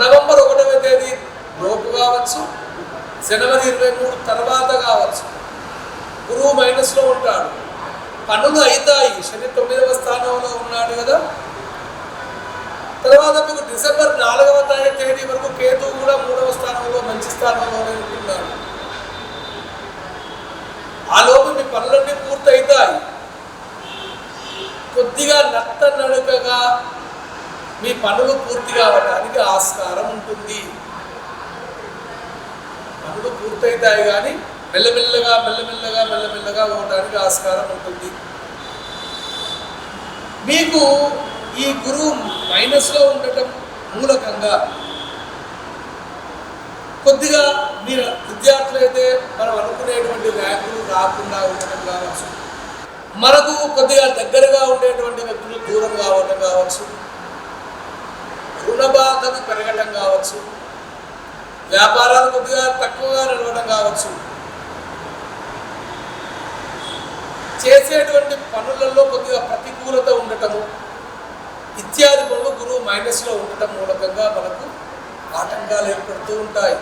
November 1వ తేదీ లోపు కావచ్చు, జనవరి 23 తర్వాత కావచ్చు. గురువు మైనస్లో ఉంటాడు, పనులు అవుతాయి. శని 9వ స్థానంలో ఉన్నాడు కదా. తర్వాత మీకు డిసెంబర్ 4వ తేదీ వరకు కేతువు కూడా 3వ స్థానంలో మంచి స్థానంలోనే ఉంటున్నాడు. ఆ లోపు మీ పనులన్నీ పూర్తి అవుతాయి. కొద్దిగా నడకగా మీ పనులు పూర్తి కావడానికి ఆస్కారం ఉంటుంది. పనులు పూర్తవుతాయి కానీ మెల్లమెల్లగా పోవడానికి ఆస్కారం ఉంటుంది. మీకు ఈ గురువు మైనస్లో ఉండటం మూలకంగా కొద్దిగా మీరు విద్యార్థులు అయితే మనం అనుకునేటువంటి ర్యాంకులు రాకుండా ఉండటం కావచ్చు, మనకు కొద్దిగా దగ్గరగా ఉండేటువంటి వ్యక్తులు దూరం కావడం కావచ్చు, రుణబాధలు పెరగటం కావచ్చు, వ్యాపారాలు కొద్దిగా తక్కువగా నడవడం కావచ్చు, చేసేటువంటి పనులలో కొద్దిగా ప్రతికూలత ఉండటము ఇత్యాది పనులు గురువు మైనస్లో ఉండటం మూలకంగా మనకు ఆటంకాలు ఏర్పడుతూ ఉంటాయి.